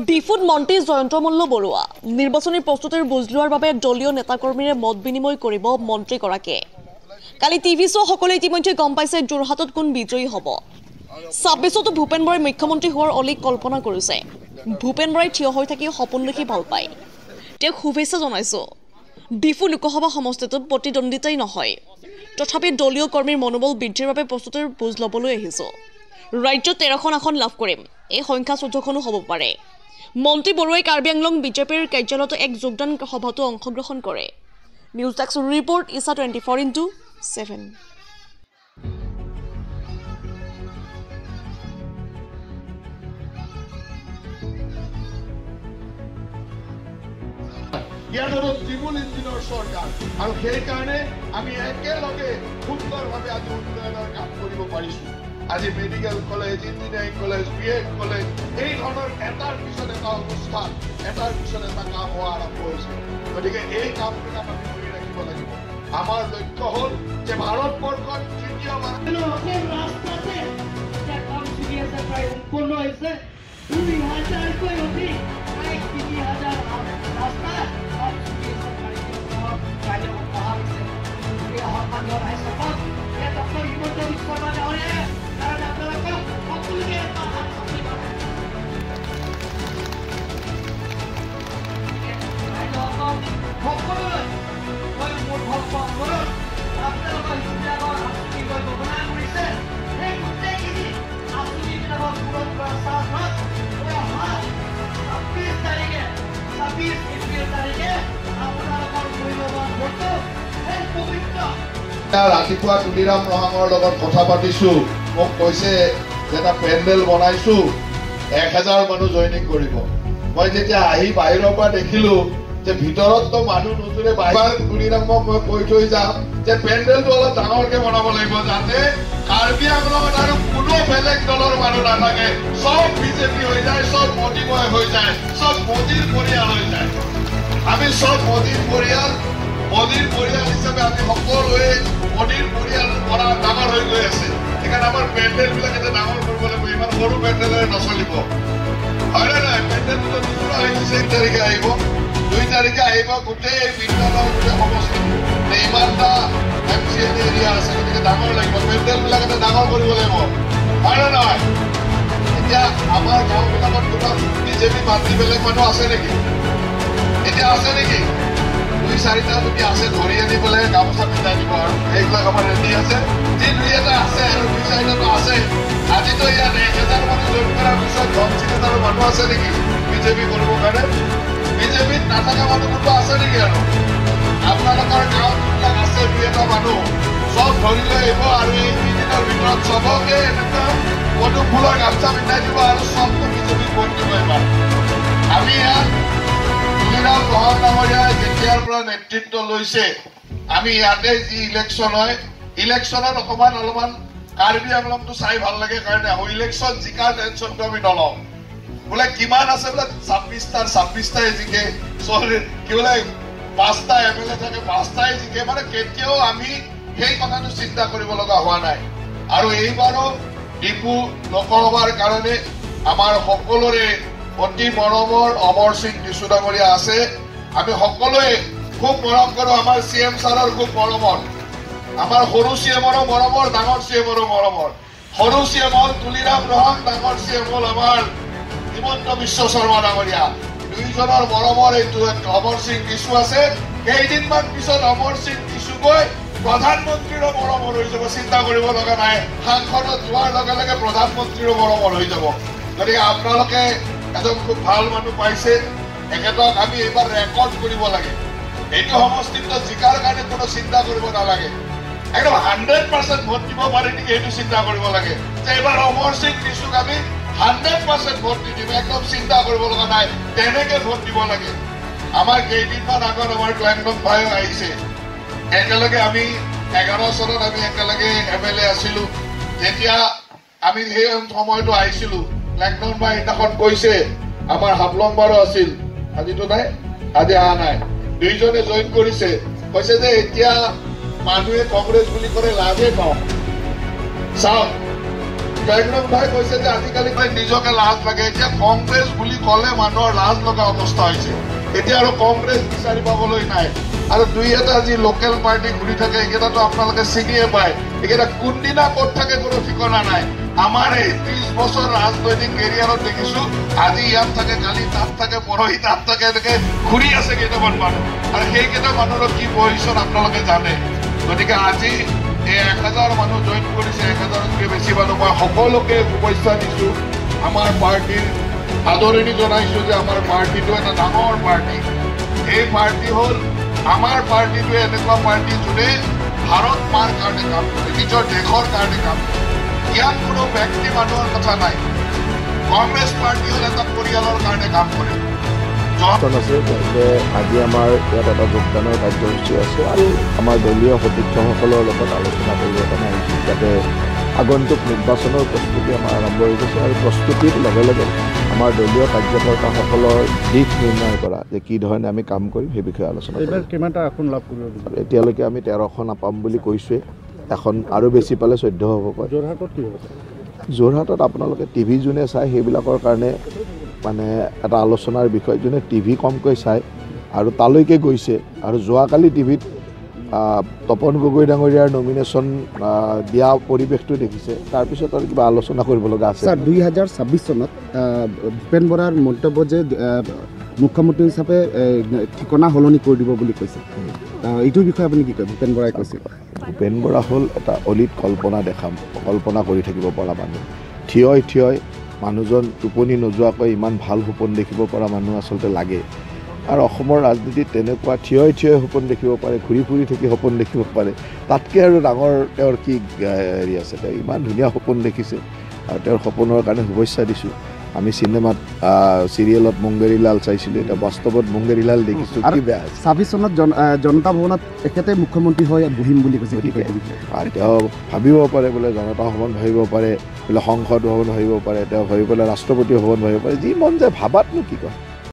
ডিফুত মন্ত্ৰী জয়ন্ত মল্ল বৰুৱা নিৰ্বাচনী প্ৰস্তুতিৰ বুজ লোৱাৰ বাবে দলীয় নেতাকৰ্মীৰে মত বিনিময় কৰিব মন্ত্ৰীগৰাকীয়ে। কালি টিভি শ্ব' সকলোৱে ইতিমধ্যে গম পাইছে যোৰহাটত কোন বিজয়ী হ'ব। ২৬তো ভূপেন বৰাই মুখ্যমন্ত্ৰী হোৱাৰ অলিক কল্পনা কৰিছে। ভূপেন বৰাই থিয় হৈ থাকি সপোন দেখি ভাল পায়। তেওঁক শুভেচ্ছা জনাইছো। ডিফু লোকসভা সমষ্টিটোত প্ৰতিদ্বন্দ্বিতাই নহয়, তথাপি দলীয় কৰ্মীৰ মনোবল বৃদ্ধিৰ বাবে প্ৰস্তুতিৰ বুজ ল'বলৈ আহিছো। ৰাজ্যত ১৩খন আসন লাভ কৰিম, এই সংখ্যা ১৪খনো হ'ব পাৰে। মন্ত্ৰী বৰুৱাই কাৰ্বি আংলং বিজেপিৰ কাৰ্যালয়ত এক যোগদান সভাতো অংশগ্ৰহণ কৰে। নিউজ ডেস্ক ৰিপৰ্ট ইছা 24/7। ইয়াত হলো ত্ৰিমূল ইঞ্জিনৰ চৰকাৰ আৰু সেইকাৰণে আমি একেলগে সুন্দৰভাৱে আজি উন্নয়নৰ কাম কৰিব পাৰিছো। আজি medical college, engineering college, BEd college, এই ধৰণৰ এটাৰ পিছত এটা অনুষ্ঠান, এটাৰ পিছত এটা কাম হোৱা আৰম্ভ হৈছে। গতিকে এই কামবিলাক আমি কৰি ৰাখিব লাগিব। আমাৰ লক্ষ্য হ'ল যে ভাৰতবৰ্ষত তৃতীয়বাৰ ৰাস্তাতে কাম চলি আছে, প্ৰায় সম্পূৰ্ণ হৈছে। ২,০০০কৈ অধিক, প্ৰায় ৩,০০০ ৰাস্তা কাম চলি আছে। কাইলৈ অহা হৈছে সন্মানীয় ৰাজ্যসভাত ডক্টৰ হিমন্ত বিশ্ব শৰ্মা ডাঙৰীয়াই কাৰণ আপোনালোকক সকলোকে এটা হাত চাপি সকলোৱে মই মোৰ ভক্তসকলক আপোনালোকৰ যিবিলাকৰ আঁচনিবোৰ ঘোষণা কৰিছে, সেই গোটেইখিনি আঁচনিবিলাকক পূৰণ কৰাৰ স্বাৰ্থত অহা ২৬ তাৰিখে ২৬ এপ্ৰিল তাৰিখে আপোনালোকৰ মূল্যৱান ভোটটো সেই পবিত্ৰ ৰাতিপুৱা তুলিৰাম ৰহাঙৰ লগত কথা পাতিছো। মোক কৈছে যে এটা পেণ্ডেল বনাইছো, ১,০০০ মানুহ জইনিং কৰিব। মই যেতিয়া আহি বাহিৰৰ পৰা দেখিলো যে ভিতৰততো মানুহ নোজোৰে, বাহিৰ তুলিৰামক মই কৈ থৈ যাম যে পেণ্ডেলটো অলপ ডাঙৰকে বনাব লাগিব, যাতে কাৰ্বি আংলঙত আৰু কোনো বেলেগ দলৰ মানুহ নাথাকে, চব বিজেপি হৈ যায়, চব মোদীময় হৈ যায়, চব মোদীৰ পৰিয়াল হৈ যায়। আমি চব মোদীৰ পৰিয়াল হিচাপে আমি সকলোৱে মোদীৰ পৰিয়াল পৰা ডাঙৰ হৈ গৈ আছে। সেইকাৰণে আমাৰ পেণ্ডেল বিলাক এটা ডাঙৰ কৰিব লাগিব, ইমান সৰু পেণ্ডেলেৰে নচলিব, হয় নে নাই? পেণ্ডেলটো দুটা হৈছে, ১ তাৰিখে আহিব, ২ তাৰিখে আহিব, গোটেই বিদ্যালয় গোটেই সমষ্টি ইমানটা MCA এৰিয়া আছে, গতিকে ডাঙৰ লাগিব, পেণ্ডেল বিলাক এটা ডাঙৰ কৰিব লাগিব, হয় নে নহয়? এতিয়া আমাৰ গাঁওবিলাকত কোনোবা বিজেপি মাতৃ বেলেগ মানুহ আছে নেকি? এতিয়া আছে নেকি? ২-৪টা যদি আছে ধৰি আনি পেলাই গামোচা পিন্ধাই দিব, আৰু এইবিলাক আমাৰ ৰেডি আছে। যি ২-এটা আছে আৰু ২-৪টাটো আছে। আজিতো ইয়াত ১,০০০ মানুহ জইন কৰাৰ পিছত ১০,০০০ মানুহ আছে নেকি বিজেপি কৰিবৰ কাৰণে? বিজেপিত নাথাকা মানুহ কোনোবা আছে নেকি? আৰু আপোনালোকৰ গাঁৱত যিবিলাক আছে ২-এটা মানুহ চব ধৰি লৈ আহিব, আৰু এই ২ দিনৰ ভিতৰত চবকে এনেকুৱা পদুম ফুলৰ গামোচা পিন্ধাই দিব, আৰু চবটো বিজেপিক ভোট দিব এবাৰ। আমি ইয়াত তুলিৰাম ৰহাং ডাঙৰীয়াই যেতিয়াৰ পৰা নেতৃত্ব লৈছে, আমি ইয়াতে যি ইলেকশ্যন হয়, ইলেকশ্যনত অলপমান কাৰ্বি আংলংটো চাই ভাল লাগে কাৰণে ইলেকশ্যন জিকাৰ টেনশ্যনটো আমি নলওঁ। বোলে কিমান আছে, বোলে ২৬টাই জিকে, কি বোলে ৫টা MLA থাকে, ৫টাই জিকে, মানে কেতিয়াও আমি সেই কথাটো চিন্তা কৰিব লগা হোৱা নাই। আৰু এইবাৰো ডিফু লোকসভাৰ কাৰণে আমাৰ সকলোৰে অতি মৰমৰ অমৰ সিং ডিচু ডাঙৰীয়া আছে। আমি সকলোৱে খুব মৰম কৰো, আমাৰ CM ছাৰৰ খুব মৰমৰ, আমাৰ সৰু CMৰো মৰমৰ, ডাঙৰ CMৰো মৰমৰ। সৰু CM হ'ল তুলিৰাম ৰহাং, ডাঙৰ CM হ'ল আমাৰ হিমন্ত বিশ্ব শৰ্মা ডাঙৰীয়া। দুইজনৰ মৰমৰ এইটো অমৰ সিং ডিচু আছে। কেইদিনমান পিছত অমৰ সিং ডিচু গৈ প্ৰধানমন্ত্ৰীৰো মৰমৰ হৈ যাব, চিন্তা কৰিব লগা নাই। সাংসদত যোৱাৰ লগে লগে প্ৰধানমন্ত্ৰীৰো মৰমৰ হৈ যাব। গতিকে আপোনালোকে এজন খুব ভাল মানুহ পাইছে, এখেতক আমি এইবাৰ ৰেকৰ্ড কৰিব লাগে। এইটো সমষ্টিত জিকাৰ কাৰণে কোনো চিন্তা কৰিব নালাগে, একদম 100% ভোট দিব পাৰে নেকি এইটো চিন্তা কৰিব লাগে। যে এইবাৰ অমৰ সিং ডিচুক আমি 100% ভোট দি দিম, একদম চিন্তা কৰিব লগা নাই, তেনেকে ভোট দিব লাগে। আমাৰ কেইদিনমান আগত আমাৰ ক্লেংটন ভাই আহিছে, একেলগে আমি 11 চনত আমি একেলগে MLA আছিলো। যেতিয়া আমি সেই সময়তো আহিছিলো, ক্লেংটন ভাই সেইদিনাখন কৈছে আমাৰ হাফলংবাৰো আছিল, আজিতো নাই, আজি অহা নাই, দুইজনে জইন কৰিছে। কৈছে যে এতিয়া মানুহে কংগ্ৰেছ বুলি কৰে লাভে পাওঁ। চাওক জয়গ্ৰম ভাই কৈছে যে আজিকালি নিজকে লাজ লাগে এতিয়া কংগ্ৰেছ বুলি ক'লে মানুহৰ লাজ লগা অৱস্থা হৈছে এতিয়া আৰু কংগ্ৰেছ বিচাৰি পাবলৈ নাই আৰু দুই এটা যি লোকেল পাৰ্টি ঘূৰি থাকে এইকেইটাতো আপোনালোকে চিনিয়ে পায় এইকেইটা কোনদিনা ক'ত থাকে কোনো ঠিকনা নাই আমাৰ এই 30 বছৰ ৰাজনৈতিক কেৰিয়াৰত দেখিছো আজি ইয়াত থাকে কালি তাত থাকে পৰহি তাত থাকে এনেকে ঘূৰি আছে কেইটামান মানুহ আৰু সেইকেইটা মানুহৰ কি পজিশ্যন আপোনালোকে জানে গতিকে আজি এই 1000 মানুহ জইন কৰিছে 1000তকৈ বেছি মানুহ মই সকলোকে শুভেচ্ছা দিছোঁ আমাৰ পাৰ্টিৰ আদৰণি জনাইছোঁ যে আমাৰ পাৰ্টিটো এটা ডাঙৰ পাৰ্টি এই পাৰ্টি হ'ল আমাৰ পাৰ্টিটোৱে এনেকুৱা পাৰ্টি যোনে ভাৰত মাৰ কাৰণে কাম কৰে নিজৰ দেশৰ কাৰণে কাম কৰে ইয়াত কোনো ব্যক্তি মানুহৰ কথা নাই কংগ্ৰেছ পাৰ্টি হ'ল এটা পৰিয়ালৰ কাৰণে কাম কৰে আছে যে আজি আমাৰ ইয়াত এটা যোগদানৰ কাৰ্যসূচী আছে আৰু আমাৰ দলীয় সতীৰ্থসকলৰ লগত আলোচনা কৰিবৰ কাৰণে আহিছোঁ যাতে আগন্তুক নিৰ্বাচনৰ প্ৰস্তুতি আমাৰ আৰম্ভ হৈ গৈছে আৰু প্ৰস্তুতিৰ লগে লগে আমাৰ দলীয় কাৰ্যকৰ্তাসকলৰ দিশ নিৰ্ণয় কৰা যে কি ধৰণে আমি কাম কৰিম সেই বিষয়ে আলোচনা কৰিম কিমানটা আসন লাভ কৰিব এতিয়ালৈকে আমি 13খন নাপাম বুলি কৈছোঁৱে এখন আৰু বেছি পালে 14 হ'ব পাৰে যোৰহাটত কি হ'ব যোৰহাটত আপোনালোকে টিভি যোনে চায় সেইবিলাকৰ কাৰণে মানে এটা আলোচনাৰ বিষয় যোনে টিভি কমকৈ চায় আৰু তালৈকে গৈছে আৰু যোৱাকালি টিভিত তপন গগৈ ডাঙৰীয়াৰ নমিনেশ্যন দিয়া পৰিৱেশটো দেখিছে তাৰপিছত আৰু কিবা আলোচনা কৰিব লগা আছে ছাৰ 2026 চনত ভূপেন বৰাৰ মন্তব্য যে মুখ্যমন্ত্ৰী হিচাপে ঠিকনা সলনি কৰি দিব বুলি কৈছে এইটোৰ বিষয়ে আপুনি কি কয় ভূপেন বৰাই কৈছিল ভূপেন বৰা হ'ল এটা অলিত কল্পনা কৰি থাকিব পৰা মানুহ থিয় মানুহজন টোপনি নোযোৱাকৈ ইমান ভাল সপোন দেখিব পৰা মানুহ আচলতে লাগে আৰু অসমৰ ৰাজনীতিত তেনেকুৱা থিয় সপোন দেখিব পাৰে ঘূৰি ফুৰি থাকি সপোন দেখিব পাৰে তাতকৈ আৰু ডাঙৰ তেওঁৰ কি হেৰি আছে তেওঁ ইমান ধুনীয়া সপোন দেখিছে আৰু তেওঁৰ সপোনৰ কাৰণে শুভেচ্ছা দিছোঁ আমি চিনেমাত চিৰিয়েলত মুংগেৰীলাল চাইছিলোঁ এতিয়া বাস্তৱত মুংগেৰীলাল দেখিছোঁ কি বেয়া আছে 26 চনত জনতা ভৱনত তেখেতে মুখ্যমন্ত্ৰী হৈ বহিম বুলি কৈছে তেওঁ ভাবিব পাৰে বোলে জনতা ভৱন ভাবিব পাৰে বোলে সংসদ ভৱন ভাবিব পাৰে তেওঁ ভাবি পেলাই ৰাষ্ট্ৰপতি ভৱন ভাবিব পাৰে যি মন যায় ভাবাতনো কি কয়